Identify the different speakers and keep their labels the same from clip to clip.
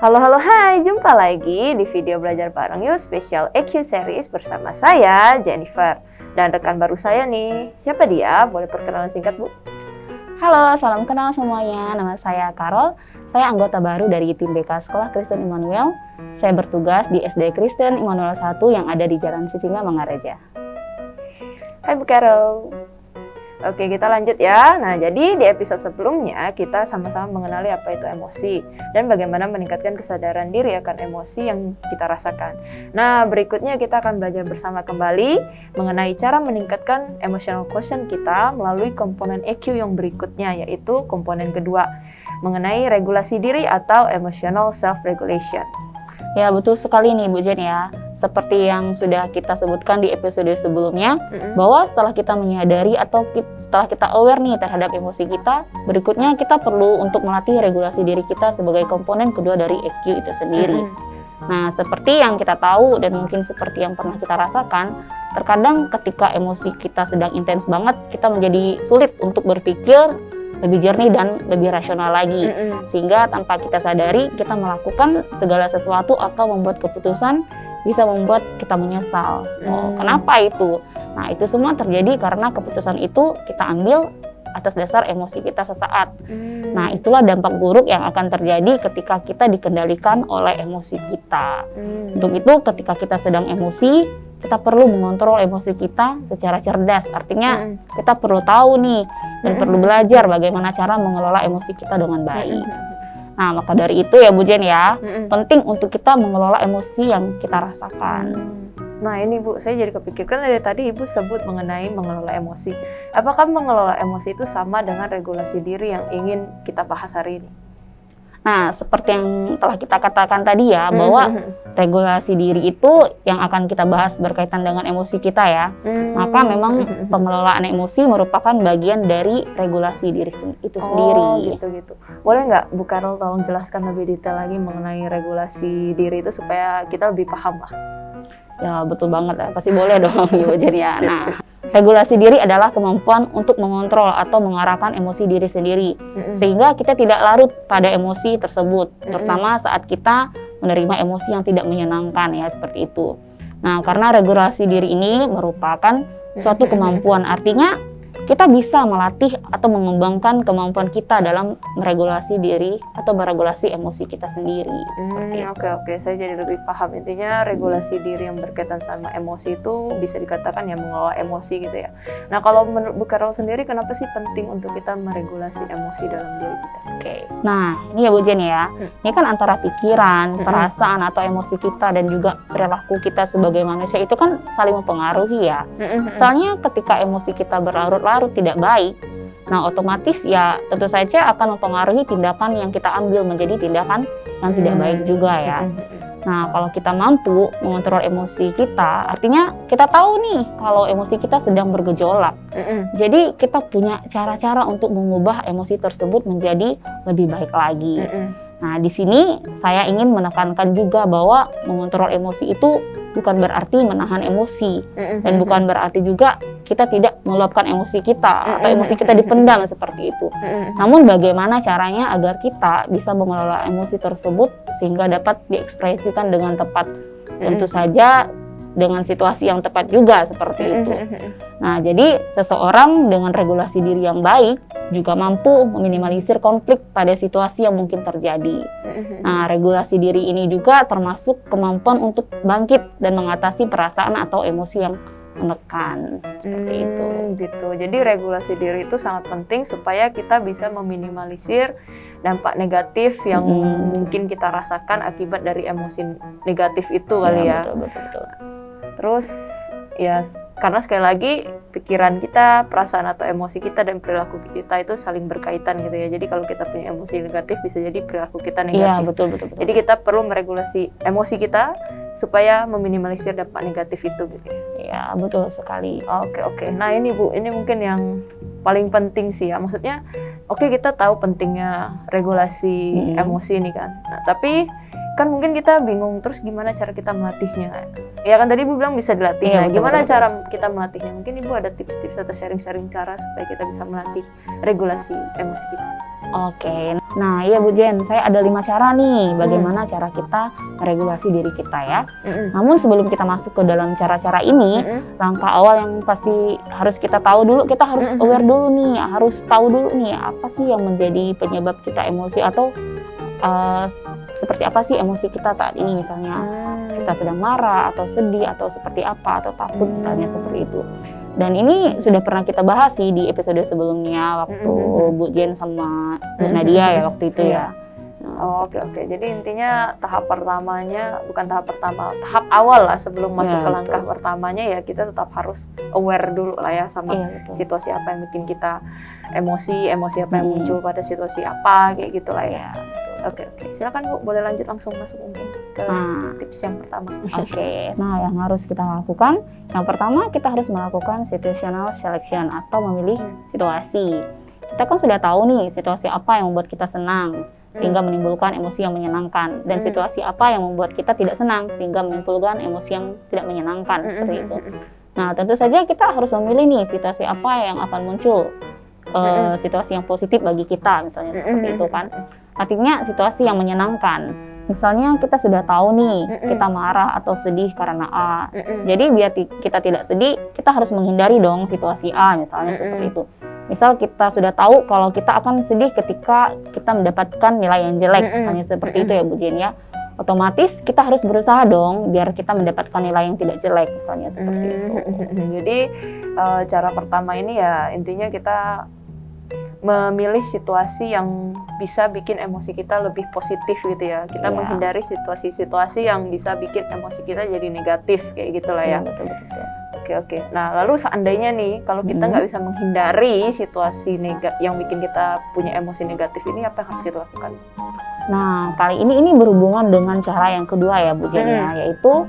Speaker 1: Halo, hai, jumpa lagi di video belajar bareng yuk spesial EQ series bersama saya, Jennifer. Dan rekan baru saya nih, siapa dia? Boleh perkenalan singkat, Bu?
Speaker 2: Halo, salam kenal semuanya. Nama saya Carol. Saya anggota baru dari tim BK Sekolah Kristen Immanuel. Saya bertugas di SD Kristen Immanuel 1 yang ada di Jalan Sisinga, Mangaraja.
Speaker 1: Hai Bu Carol. Oke, kita lanjut ya. Nah, jadi di episode sebelumnya kita sama-sama mengenali apa itu emosi dan bagaimana meningkatkan kesadaran diri akan emosi yang kita rasakan. Nah, berikutnya kita akan belajar bersama kembali mengenai cara meningkatkan emotional quotient kita melalui komponen EQ yang berikutnya, yaitu komponen kedua, mengenai regulasi diri atau emotional self-regulation.
Speaker 2: Ya, betul sekali nih Bu Jen ya. Seperti yang sudah kita sebutkan di episode sebelumnya, bahwa setelah kita menyadari atau setelah kita aware nih terhadap emosi kita, berikutnya kita perlu untuk melatih regulasi diri kita sebagai komponen kedua dari EQ itu sendiri. Nah, seperti yang kita tahu dan mungkin seperti yang pernah kita rasakan, terkadang ketika emosi kita sedang intens banget, kita menjadi sulit untuk berpikir lebih jernih dan lebih rasional lagi. Sehingga tanpa kita sadari, kita melakukan segala sesuatu atau membuat keputusan bisa membuat kita menyesal. Kenapa itu? Nah, itu semua terjadi karena keputusan itu kita ambil atas dasar emosi kita sesaat. Nah, itulah dampak buruk yang akan terjadi ketika kita dikendalikan oleh emosi kita. Untuk itu, ketika kita sedang emosi, kita perlu mengontrol emosi kita secara cerdas. Artinya, kita perlu tahu nih dan perlu belajar bagaimana cara mengelola emosi kita dengan baik. Nah, maka dari itu ya Bu Jen ya, penting untuk kita mengelola emosi yang kita rasakan.
Speaker 1: Nah ini Bu, saya jadi kepikirkan dari tadi Ibu sebut mengenai mengelola emosi. Apakah mengelola emosi itu sama dengan regulasi diri yang ingin kita bahas hari ini?
Speaker 2: Nah, seperti yang telah kita katakan tadi ya, bahwa regulasi diri itu yang akan kita bahas berkaitan dengan emosi kita ya. Maka memang pengelolaan emosi merupakan bagian dari regulasi diri itu sendiri.
Speaker 1: Gitu. Boleh nggak Bu Carol tolong jelaskan lebih detail lagi mengenai regulasi diri itu supaya kita lebih paham lah?
Speaker 2: Ya, betul banget ya. Pasti boleh dong Ibu Jen ya. Nah, regulasi diri adalah kemampuan untuk mengontrol atau mengarahkan emosi diri sendiri, sehingga kita tidak larut pada emosi tersebut, terutama saat kita menerima emosi yang tidak menyenangkan ya, seperti itu. Nah, karena regulasi diri ini merupakan suatu kemampuan, artinya kita bisa melatih atau mengembangkan kemampuan kita dalam meregulasi diri atau meregulasi emosi kita sendiri.
Speaker 1: Oke, saya jadi lebih paham. Intinya regulasi diri yang berkaitan sama emosi itu bisa dikatakan ya mengelola emosi gitu ya. Nah, kalau menurut Bu Carol sendiri, kenapa sih penting untuk kita meregulasi emosi dalam diri kita?
Speaker 2: Nah, ini ya Bu Jen ya, ini kan antara pikiran, perasaan atau emosi kita dan juga perilaku kita sebagai manusia itu kan saling mempengaruhi ya. Soalnya ketika emosi kita berlarut-larut tidak baik, nah otomatis ya tentu saja akan mempengaruhi tindakan yang kita ambil menjadi tindakan yang tidak baik juga ya. Nah, kalau kita mampu mengontrol emosi kita, artinya kita tahu nih kalau emosi kita sedang bergejolak. Jadi kita punya cara-cara untuk mengubah emosi tersebut menjadi lebih baik lagi. Nah, di sini saya ingin menekankan juga bahwa mengontrol emosi itu bukan berarti menahan emosi dan bukan berarti juga kita tidak meluapkan emosi kita atau emosi kita dipendam seperti itu. Namun bagaimana caranya agar kita bisa mengelola emosi tersebut sehingga dapat diekspresikan dengan tepat. Tentu saja dengan situasi yang tepat juga seperti itu. Nah, jadi seseorang dengan regulasi diri yang baik juga mampu meminimalisir konflik pada situasi yang mungkin terjadi. Nah, regulasi diri ini juga termasuk kemampuan untuk bangkit dan mengatasi perasaan atau emosi yang menekan, seperti itu.
Speaker 1: Gitu. Jadi regulasi diri itu sangat penting supaya kita bisa meminimalisir dampak negatif yang mungkin kita rasakan akibat dari emosi negatif itu kali ya.
Speaker 2: Betul.
Speaker 1: Terus ya karena sekali lagi pikiran kita, perasaan atau emosi kita dan perilaku kita itu saling berkaitan gitu ya. Jadi kalau kita punya emosi negatif bisa jadi perilaku kita negatif.
Speaker 2: Iya, betul.
Speaker 1: Jadi kita perlu meregulasi emosi kita supaya meminimalisir dampak negatif itu gitu ya.
Speaker 2: Iya, betul sekali.
Speaker 1: Oke. Nah, ini Bu, ini mungkin yang paling penting sih ya. Maksudnya kita tahu pentingnya regulasi emosi ini kan. Nah, tapi kan mungkin kita bingung terus gimana cara kita melatihnya. Ya kan tadi Ibu bilang bisa dilatih.
Speaker 2: Iya,
Speaker 1: gimana cara kita melatihnya? Mungkin Ibu ada tips-tips atau sharing-sharing cara supaya kita bisa melatih regulasi emosi kita.
Speaker 2: Oke. Nah, iya Bu Jen, saya ada 5 cara nih bagaimana cara kita meregulasi diri kita ya. Namun sebelum kita masuk ke dalam cara-cara ini, langkah awal yang pasti harus kita tahu dulu, kita harus aware dulu nih, harus tahu dulu nih apa sih yang menjadi penyebab kita emosi atau seperti apa sih emosi kita saat ini, misalnya kita sedang marah atau sedih atau seperti apa atau takut misalnya seperti itu. Dan ini sudah pernah kita bahas sih di episode sebelumnya waktu Bu Jen sama Bu Nadia ya waktu itu ya. Nah,
Speaker 1: Oke. Jadi intinya tahap awal lah sebelum masuk ke langkah pertamanya ya kita tetap harus aware dulu lah ya sama situasi apa yang bikin kita emosi apa yang muncul pada situasi apa kayak gitulah ya. Oke. Silakan Bu, boleh lanjut langsung masuk mungkin ke tips yang pertama.
Speaker 2: Oke. Nah, yang harus kita lakukan, yang pertama kita harus melakukan situational selection atau memilih situasi. Kita kan sudah tahu nih situasi apa yang membuat kita senang sehingga menimbulkan emosi yang menyenangkan, dan situasi apa yang membuat kita tidak senang sehingga menimbulkan emosi yang tidak menyenangkan seperti itu. Nah, tentu saja kita harus memilih nih situasi apa yang akan muncul situasi yang positif bagi kita misalnya seperti itu kan. Artinya situasi yang menyenangkan. Misalnya kita sudah tahu nih kita marah atau sedih karena A. Jadi biar kita tidak sedih, kita harus menghindari dong situasi A misalnya seperti itu. Misal kita sudah tahu kalau kita akan sedih ketika kita mendapatkan nilai yang jelek misalnya seperti itu ya Bu Jen ya. Otomatis kita harus berusaha dong biar kita mendapatkan nilai yang tidak jelek misalnya seperti itu.
Speaker 1: Jadi cara pertama ini ya intinya kita memilih situasi yang bisa bikin emosi kita lebih positif gitu ya. Kita menghindari situasi-situasi yang bisa bikin emosi kita jadi negatif kayak gitulah ya.
Speaker 2: Betul.
Speaker 1: Oke. Nah, lalu seandainya nih kalau kita nggak bisa menghindari situasi yang bikin kita punya emosi negatif ini, apa yang harus kita lakukan?
Speaker 2: Nah, kali ini berhubungan dengan cara yang kedua ya Bu Jen ya, yaitu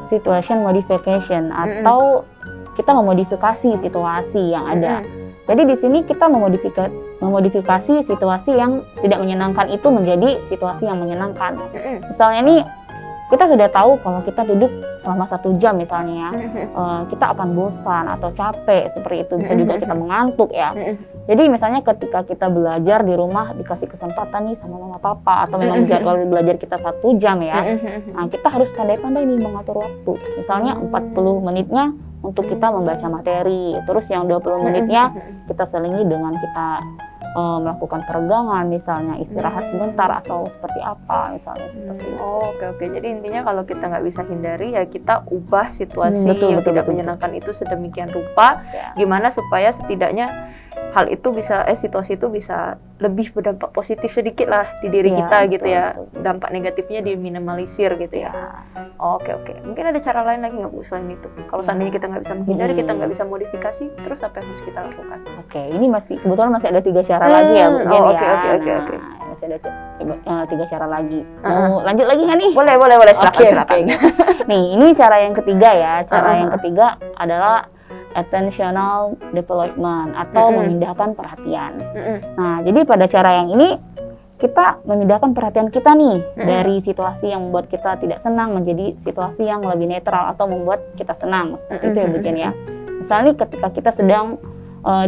Speaker 2: situation modification atau kita memodifikasi situasi yang ada. Jadi di sini kita memodifikasi situasi yang tidak menyenangkan itu menjadi situasi yang menyenangkan. Misalnya nih, kita sudah tahu kalau kita duduk selama 1 jam misalnya kita akan bosan atau capek seperti itu, bisa juga kita mengantuk ya. Jadi misalnya ketika kita belajar di rumah dikasih kesempatan nih sama mama papa atau memang jadwal belajar kita 1 jam ya, nah kita harus pandai-pandai nih mengatur waktu. Misalnya 40 menitnya untuk kita membaca materi, terus yang 20 menitnya kita selingi dengan kita melakukan peregangan, misalnya istirahat sebentar atau seperti apa misalnya seperti itu.
Speaker 1: Oke. Jadi intinya kalau kita nggak bisa hindari ya kita ubah situasi yang tidak menyenangkan itu sedemikian rupa, gimana supaya setidaknya hal itu bisa situasi itu bisa lebih berdampak positif sedikit lah di diri kita gitu ya. Dampak negatifnya diminimalisir gitu ya. Oke. Mungkin ada cara lain lagi nggak Bu selain itu? Kalau seandainya kita nggak bisa menghindari, kita nggak bisa modifikasi, terus apa yang harus kita lakukan?
Speaker 2: Oke, ini kebetulan masih ada 3 cara lagi ya Bu Jen ya.
Speaker 1: Oke.
Speaker 2: Masih ada 3 cara lagi. Mau lanjut lagi nggak nih?
Speaker 1: Boleh. Silakan.
Speaker 2: Nih, ini cara yang ketiga ya. Cara yang ketiga adalah attentional development atau memindahkan perhatian. Nah, jadi pada cara yang ini kita memindahkan perhatian kita nih dari situasi yang membuat kita tidak senang menjadi situasi yang lebih netral atau membuat kita senang seperti itu ya Bu Jen ya. Misalnya ketika kita sedang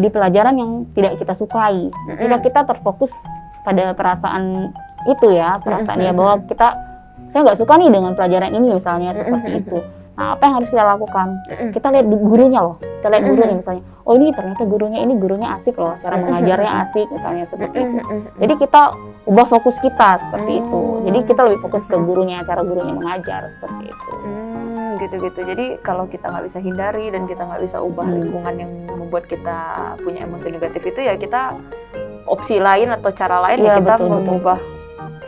Speaker 2: di pelajaran yang tidak kita sukai, jika kita terfokus pada perasaan itu ya, perasaan ya bahwa saya nggak suka nih dengan pelajaran ini misalnya seperti itu. Nah, apa yang harus kita lakukan? Kita lihat gurunya loh. Kita lihat gurunya misalnya. Oh, ini ternyata gurunya asik loh. Cara mengajarnya asik misalnya seperti itu. Jadi kita ubah fokus kita seperti itu. Jadi kita lebih fokus ke gurunya, cara gurunya mengajar seperti itu.
Speaker 1: Gitu. Jadi kalau kita nggak bisa hindari dan kita nggak bisa ubah lingkungan yang membuat kita punya emosi negatif itu ya kita opsi lain atau cara lain ya kita mengubah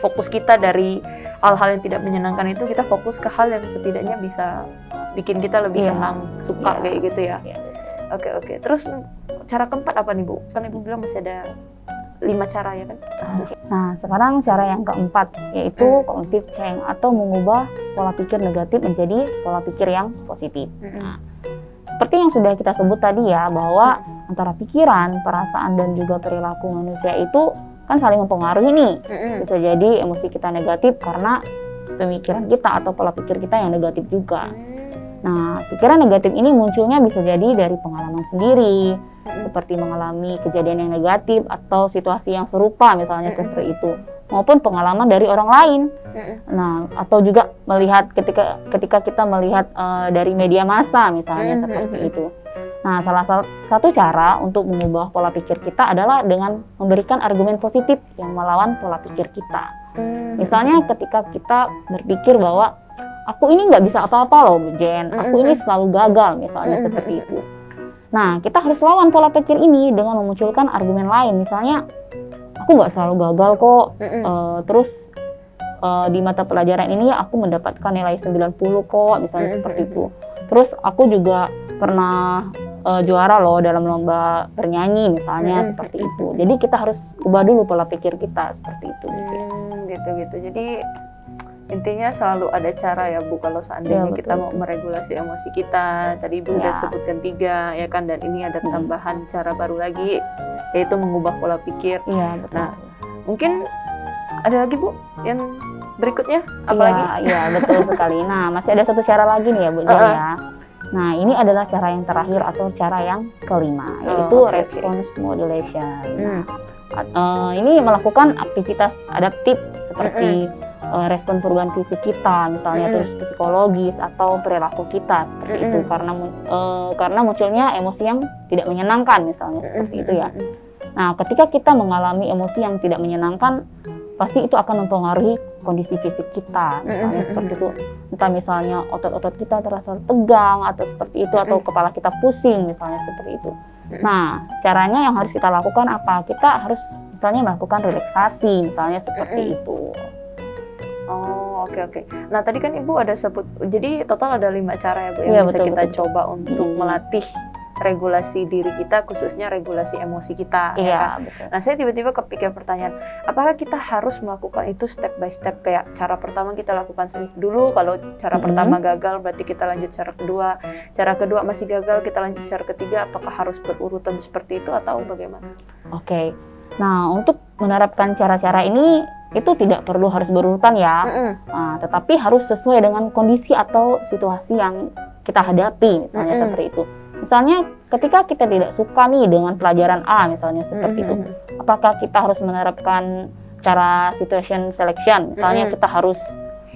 Speaker 1: fokus kita dari hal-hal yang tidak menyenangkan itu, kita fokus ke hal yang setidaknya bisa bikin kita lebih senang, suka kayak gitu ya. Oke. Terus cara keempat apa nih Bu? Kan Ibu bilang masih ada 5 cara ya kan?
Speaker 2: Nah, sekarang cara yang keempat yaitu cognitive change atau mengubah pola pikir negatif menjadi pola pikir yang positif. Nah, seperti yang sudah kita sebut tadi ya, bahwa antara pikiran, perasaan dan juga perilaku manusia itu kan saling mempengaruhi nih. Bisa jadi emosi kita negatif karena pemikiran kita atau pola pikir kita yang negatif juga. Nah, pikiran negatif ini munculnya bisa jadi dari pengalaman sendiri, seperti mengalami kejadian yang negatif atau situasi yang serupa misalnya seperti itu, maupun pengalaman dari orang lain. Nah, atau juga melihat ketika kita melihat dari media massa misalnya seperti itu. Nah, salah satu cara untuk mengubah pola pikir kita adalah dengan memberikan argumen positif yang melawan pola pikir kita. Misalnya ketika kita berpikir bahwa aku ini nggak bisa apa-apa loh, Bu Jen, aku ini selalu gagal misalnya seperti itu. Nah, kita harus lawan pola pikir ini dengan memunculkan argumen lain. Misalnya, aku nggak selalu gagal kok, terus di mata pelajaran ini aku mendapatkan nilai 90 kok, misalnya seperti itu. Terus aku juga pernah juara loh dalam lomba bernyanyi misalnya seperti itu. Jadi kita harus ubah dulu pola pikir kita seperti itu.
Speaker 1: Gitu. Jadi intinya selalu ada cara ya Bu, kalau seandainya kita mau meregulasi emosi kita. Tadi Ibu udah sebutkan 3 ya kan, dan ini ada tambahan cara baru lagi, yaitu mengubah pola pikir. Nah, mungkin ada lagi Bu yang berikutnya, apalagi?
Speaker 2: Iya, betul sekali. Nah, masih ada satu cara lagi nih ya Bu Jen ya. Nah, ini adalah cara yang terakhir atau cara yang kelima, yaitu response modulation. Ini melakukan aktivitas adaptif seperti respon perubahan fisik kita, misalnya terus psikologis atau perilaku kita seperti itu, karena munculnya emosi yang tidak menyenangkan misalnya seperti itu ya. Nah, ketika kita mengalami emosi yang tidak menyenangkan, pasti itu akan mempengaruhi kondisi fisik kita, misalnya seperti itu. Entah misalnya otot-otot kita terasa tegang atau seperti itu, atau kepala kita pusing misalnya seperti itu. Nah, caranya yang harus kita lakukan apa? Kita harus misalnya melakukan relaksasi misalnya seperti itu.
Speaker 1: Oh, oke. Nah, tadi kan Ibu ada sebut, jadi total ada 5 cara ya Bu yang bisa kita coba untuk melatih regulasi diri kita, khususnya regulasi emosi kita.
Speaker 2: Iya,
Speaker 1: kan?
Speaker 2: betul.
Speaker 1: Nah, saya tiba-tiba kepikir pertanyaan, apakah kita harus melakukan itu step by step? Kayak cara pertama kita lakukan dulu, kalau cara pertama gagal berarti kita lanjut cara kedua masih gagal kita lanjut cara ketiga, apakah harus berurutan seperti itu atau bagaimana?
Speaker 2: Oke. Nah, untuk menerapkan cara-cara ini itu tidak perlu harus berurutan ya, nah, tetapi harus sesuai dengan kondisi atau situasi yang kita hadapi, misalnya seperti itu. Misalnya ketika kita tidak suka nih dengan pelajaran A misalnya seperti itu, apakah kita harus menerapkan cara situation selection, misalnya kita harus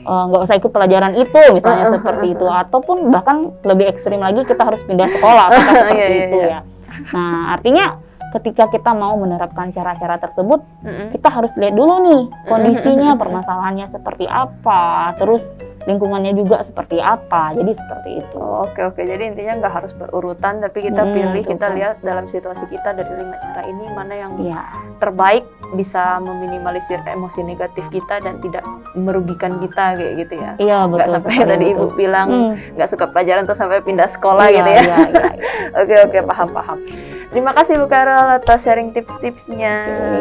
Speaker 2: nggak usah ikut pelajaran itu misalnya seperti itu, ataupun bahkan lebih ekstrim lagi kita harus pindah sekolah seperti itu ya. Nah, artinya ketika kita mau menerapkan cara-cara tersebut, kita harus lihat dulu nih kondisinya, permasalahannya seperti apa, terus lingkungannya juga seperti apa. Jadi seperti itu.
Speaker 1: Oke. Jadi intinya nggak harus berurutan, tapi kita pilih, kita lihat dalam situasi kita dari 5 cara ini mana yang terbaik, bisa meminimalisir emosi negatif kita dan tidak merugikan kita kayak gitu ya.
Speaker 2: Iya, betul.
Speaker 1: Nggak sampai tadi Ibu bilang nggak suka pelajaran terus sampai pindah sekolah gitu ya. Oke, paham. Terima kasih Bu Carol atas sharing tips-tipsnya,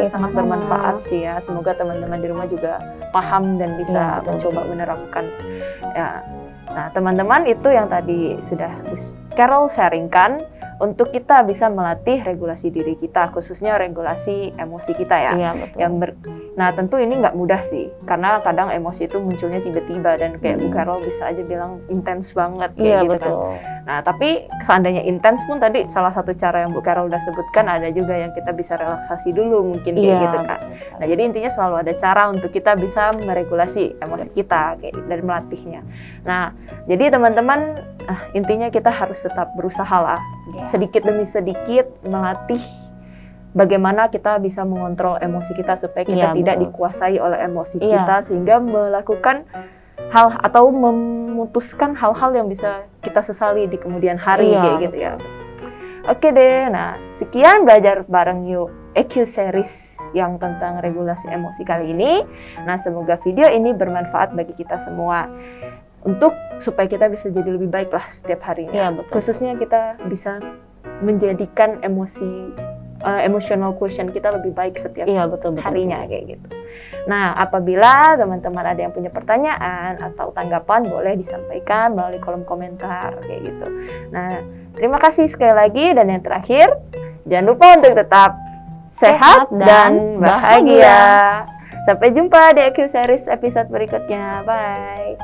Speaker 1: sangat bermanfaat sih ya. Semoga teman-teman di rumah juga paham dan bisa mencoba menerapkan. Ya. Nah, teman-teman, itu yang tadi sudah Carol sharingkan untuk kita bisa melatih regulasi diri kita, khususnya regulasi emosi kita ya.
Speaker 2: Iya, betul.
Speaker 1: Nah, tentu ini nggak mudah sih, karena kadang emosi itu munculnya tiba-tiba dan kayak Bu Carol bisa aja bilang intens banget kayak gitu
Speaker 2: betul.
Speaker 1: kan. Nah, tapi seandainya intens pun tadi salah satu cara yang Bu Carol udah sebutkan, ada juga yang kita bisa relaksasi dulu mungkin kayak gitu kan. Nah, jadi intinya selalu ada cara untuk kita bisa meregulasi emosi kita kayak dan melatihnya. Nah, jadi teman-teman, intinya kita harus tetap berusaha lah, sedikit demi sedikit melatih bagaimana kita bisa mengontrol emosi kita supaya kita tidak dikuasai oleh emosi kita, sehingga melakukan hal atau memutuskan hal-hal yang bisa kita sesali di kemudian hari kayak gitu ya. Oke deh, nah sekian belajar bareng yuk EQ series yang tentang regulasi emosi kali ini. Nah, semoga video ini bermanfaat bagi kita semua untuk supaya kita bisa jadi lebih baik lah setiap harinya. Khususnya kita bisa menjadikan emotional quotient kita lebih baik setiap harinya kayak gitu. Nah, apabila teman-teman ada yang punya pertanyaan atau tanggapan, boleh disampaikan melalui kolom komentar kayak gitu. Nah, terima kasih sekali lagi, dan yang terakhir, jangan lupa untuk tetap sehat dan bahagia. Sampai jumpa di EQ Series episode berikutnya. Bye.